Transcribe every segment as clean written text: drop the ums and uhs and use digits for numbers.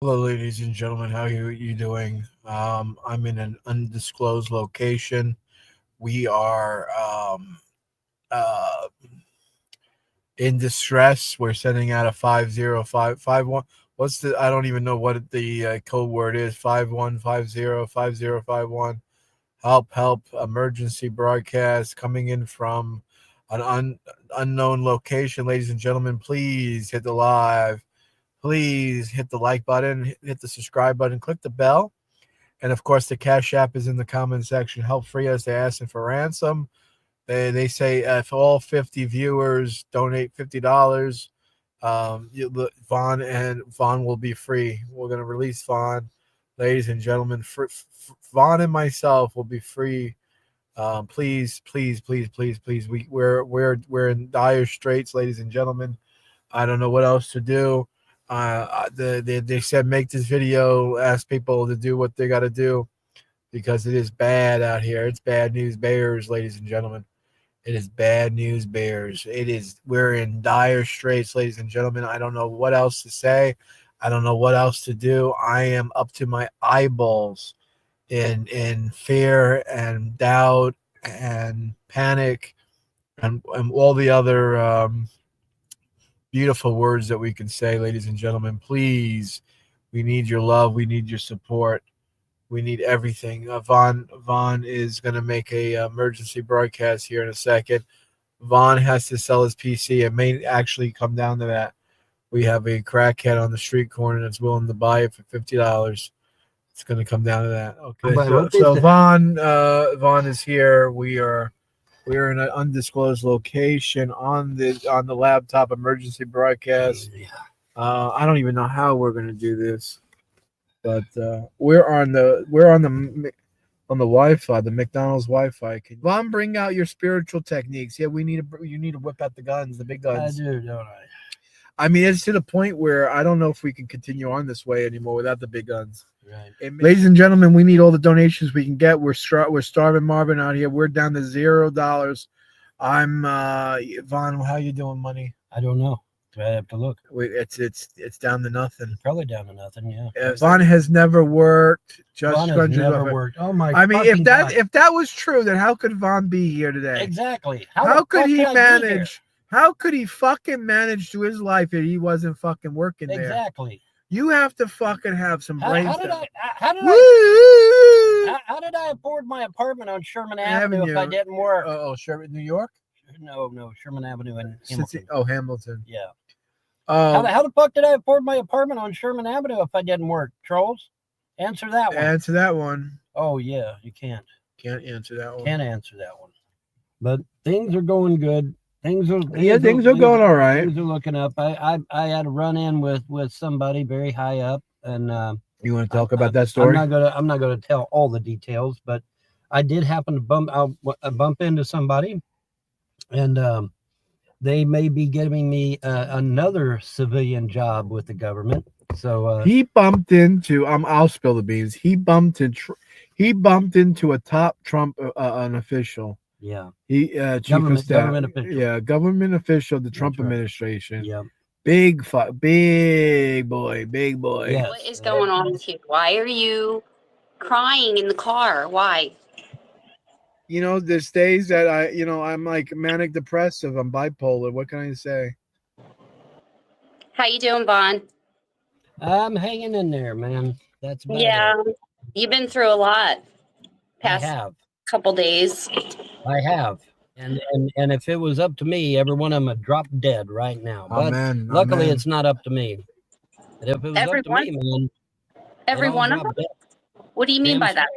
Hello, ladies and gentlemen. How you doing? I'm in an undisclosed location. We are in distress. We're sending out a 50551. What's the? I don't even know what the code word is. 51505051. Help! Help! Emergency broadcast coming in from an unknown location. Ladies and gentlemen, please hit the live. Please hit the like button, hit the subscribe button, click the bell. And of course, the Cash App is in the comment section. Help free us. They're asking for ransom. They say if all 50 viewers donate $50, Vaughn will be free. We're going to release Vaughn, ladies and gentlemen. Vaughn and myself will be free. Please, please, please, please, please. We're in dire straits, ladies and gentlemen. I don't know what else to do. They said make this video, ask people to do what they got to do because it is bad out here. It's bad news bears, ladies and gentlemen. It is bad news bears. We're in dire straits, ladies and gentlemen. I don't know what else to say. I don't know what else to do. I am up to my eyeballs in fear and doubt and panic and all the other beautiful words that we can say, ladies and gentlemen. Please, we need your love. We need your support. We need everything. Vaughn is going to make a emergency broadcast here in a second. Vaughn has to sell his PC. It may actually come down to that. We have a crackhead on the street corner that's willing to buy it for $50. It's going to come down to that. Okay. So Vaughn is here. We're in an undisclosed location on the laptop emergency broadcast. I don't even know how we're gonna do this, but we're on the Wi-Fi, the McDonald's Wi-Fi. Can Vaughn bring out your spiritual techniques? Yeah, you need to whip out the guns, the big guns. I do, don't I? I mean, it's to the point where I don't know if we can continue on this way anymore without the big guns. Right. Ladies and gentlemen, we need all the donations we can get. We're starving Marvin out here. We're down to $0. I'm Vaughn. How you doing, money? I don't know. I have to look. It's down to nothing. Probably down to nothing. Yeah. Vaughn has never worked. Vaughn has never worked. Oh my! I mean, if that was true, then how could Vaughn be here today? Exactly. How could he manage? How could he fucking manage to his life if he wasn't fucking working there? Exactly. You have to fucking have some brains. How did I afford my apartment on Sherman Avenue if I didn't work? Oh, Sherman, New York? No, Sherman Avenue in Hamilton. Hamilton. Yeah. How the fuck did I afford my apartment on Sherman Avenue if I didn't work? Trolls? Answer that one. Answer that one. Oh, yeah, you can't. Can't answer that one. Can't answer that one. But things are going good. Things are going all right. Things are looking up. I had a run in with somebody very high up, and you want to talk about that story? I'm not gonna tell all the details, but I did happen to bump into somebody, and they may be giving me another civilian job with the government. So he bumped into. I'll spill the beans. He bumped into a top Trump an official. Yeah. He government official. Yeah, government official, the Trump administration. Yeah. Big boy. Yes. What is going on with you? Why are you crying in the car? Why? You know, there's days that I'm like manic depressive. I'm bipolar. What can I say? How you doing, Vaughn? I'm hanging in there, man. That's about it. You've been through a lot. I have. Couple days. I have. And if it was up to me, every one of them would drop dead right now. But luckily it's not up to me. But if it was up to me, man. Every one of them? What do you mean by that?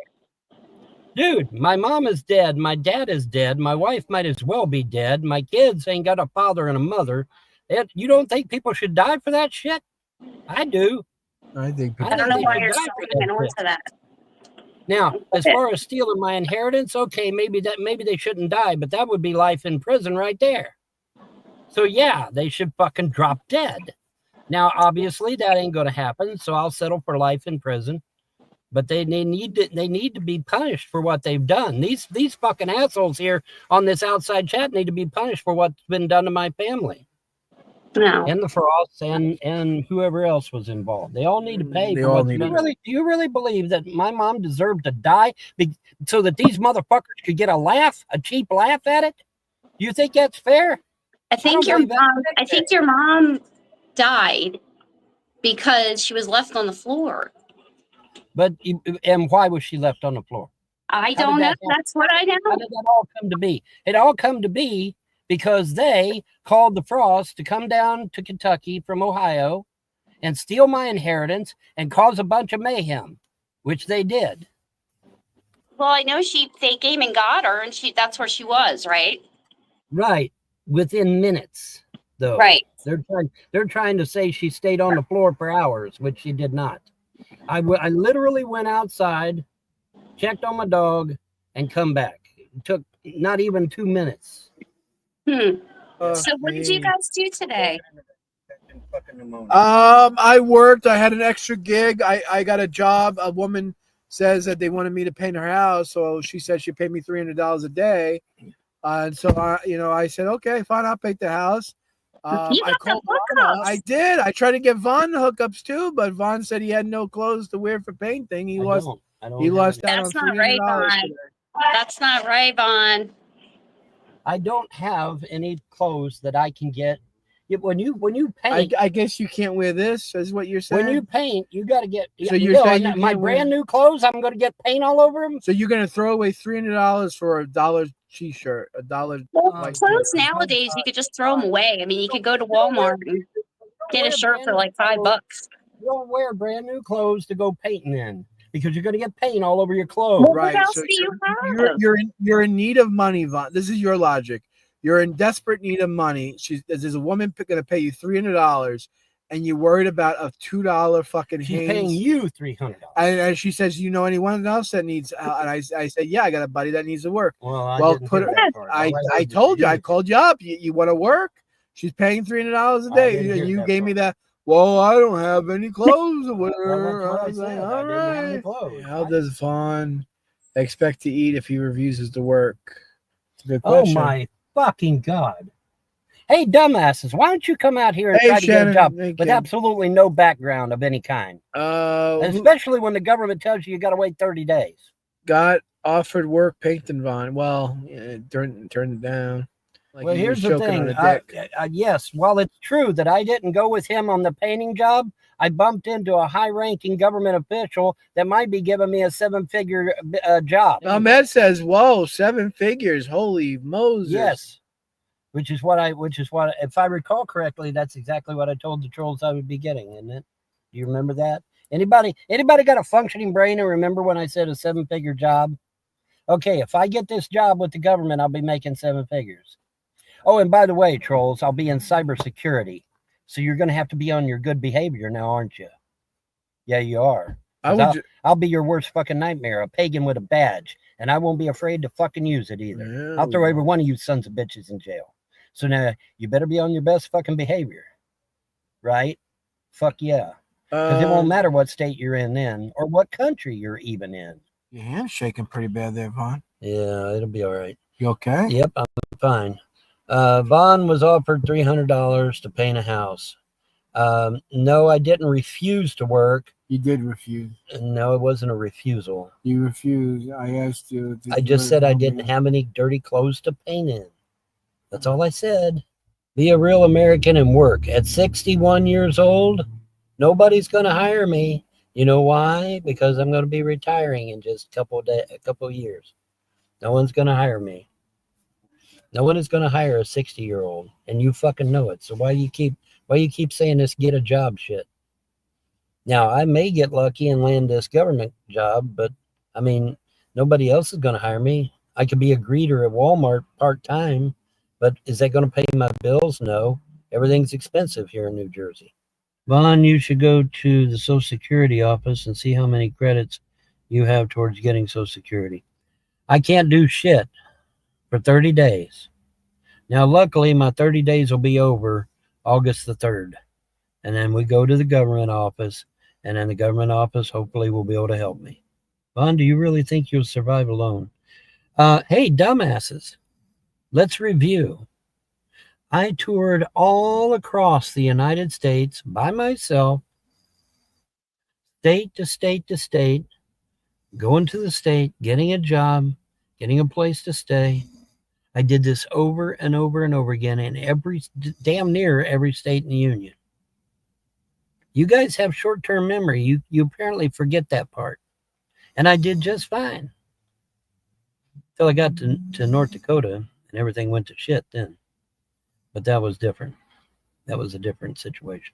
Dude, my mom is dead. My dad is dead. My wife might as well be dead. My kids ain't got a father and a mother. You don't think people should die for that shit? I do. I don't know why you're saying into that. Now, as far as stealing my inheritance, okay, maybe they shouldn't die, but that would be life in prison right there. So yeah, they should fucking drop dead. Now, obviously, that ain't going to happen, so I'll settle for life in prison. But they need to be punished for what they've done. These fucking assholes here on this outside chat need to be punished for what's been done to my family. No. and the Frosts and whoever else was involved. They all need to pay. They For all what, need do, to you really, do you really believe that my mom deserved to die so that these motherfuckers could get a cheap laugh at it? Do you think that's fair? I think don't believe I think your mom died because she was left on the floor. But and why was she left on the floor? I don't know. That's what I know. How did that all come to be? It all come to be because they called the Frosts to come down to Kentucky from Ohio and steal my inheritance and cause a bunch of mayhem, which they did. Well, I know they came and got her, and that's where she was, right? Right. Within minutes, though. Right. They're trying to say she stayed on the floor for hours, which she did not. I literally went outside, checked on my dog, and come back. It took not even 2 minutes. So what did you guys do today? I worked. I had an extra gig. I got a job. A woman says that they wanted me to paint her house, so she said she'd pay me $300 a day. And so I said, okay, fine, I'll paint the house. You got the hookups. I did. I tried to get Vaughn hookups too, but Vaughn said he had no clothes to wear for painting. He lost out That's on not right, $300. Vaughn. That's not right, Vaughn. I don't have any clothes that I can get. When you paint, I guess you can't wear this, is what you're saying? when you paint, you got to get. So you're saying you my can't brand wear- new clothes, I'm going to get paint all over them. So you're gonna throw away $300 for $1 t-shirt, $1. Well, Like clothes nowadays, you could just throw them away. I mean, you could go to Walmart and get a shirt for like $5. You don't wear brand new clothes to go painting in because you're going to get paint all over your clothes. Well, Right. what else So do you have? you're in need of money, Vaughn. This is your logic. You're in desperate need of money. There's a woman going to pay you $300, and you're worried about a $2 fucking. She's Hanes. paying you $300. And she says, "You know anyone else that needs?" And I said, "Yeah, I got a buddy that needs to work." Well, put it. I told you. I called you up. You want to work? She's paying $300 a day, and you gave me that. Well, I don't have any clothes or whatever. I was like, all right. How does Vaughn expect to eat if he refuses to work? Good question. Oh my fucking God. Hey, dumbasses, why don't you come out here and try to Shannon, get a job hey, with Ken. absolutely no background of any kind? Especially when the government tells you got to wait 30 days. Got offered work painting Vaughn. Well, turned it down. Like Well, he here's was the choking on thing. a dick. Yes, while it's true that I didn't go with him on the painting job, I bumped into a high-ranking government official that might be giving me a 7-figure job. Ahmed says, "Whoa, 7 figures! Holy Moses!" Yes, which is what if I recall correctly, that's exactly what I told the trolls I would be getting, isn't it? Do you remember that? Anybody got a functioning brain and remember when I said a 7-figure job? Okay, if I get this job with the government, I'll be making 7 figures. Oh, and by the way, trolls, I'll be in cybersecurity. So you're going to have to be on your good behavior now, aren't you? Yeah, you are. I'll be your worst fucking nightmare, a pagan with a badge, and I won't be afraid to fucking use it either. Yeah. I'll throw every one of you sons of bitches in jail. So now you better be on your best fucking behavior, right? Fuck yeah. Because it won't matter what state you're in then or what country you're even in. Your hand's shaking pretty bad there, Vaughn. Yeah, it'll be all right. You okay? Yep, I'm fine. Vaughn was offered $300 to paint a house. No, I didn't refuse to work. You did refuse. No, it wasn't a refusal. You refused. I asked you. I just said I didn't have any dirty clothes to paint in. That's all I said. Be a real American and work. At 61 years old, nobody's going to hire me. You know why? Because I'm going to be retiring in just a couple of years. No one's going to hire me. No one is going to hire a 60-year-old, and you fucking know it. So why you keep saying this get a job shit? Now, I may get lucky and land this government job, but I mean, nobody else is going to hire me. I could be a greeter at Walmart part-time, but is that going to pay my bills? No. Everything's expensive here in New Jersey. Vaughn, you should go to the Social Security office and see how many credits you have towards getting Social Security. I can't do shit for 30 days. Now, luckily, my 30 days will be over August the 3rd. And then we go to the government office, and then the government office hopefully will be able to help me. Vaughn, do you really think you'll survive alone? Hey, dumbasses, let's review. I toured all across the United States by myself, state to state to state, going to the state, getting a job, getting a place to stay. I did this over and over and over again in damn near every state in the union. You guys have short-term memory. You apparently forget that part. And I did just fine. Till I got to North Dakota and everything went to shit then. But that was different. That was a different situation.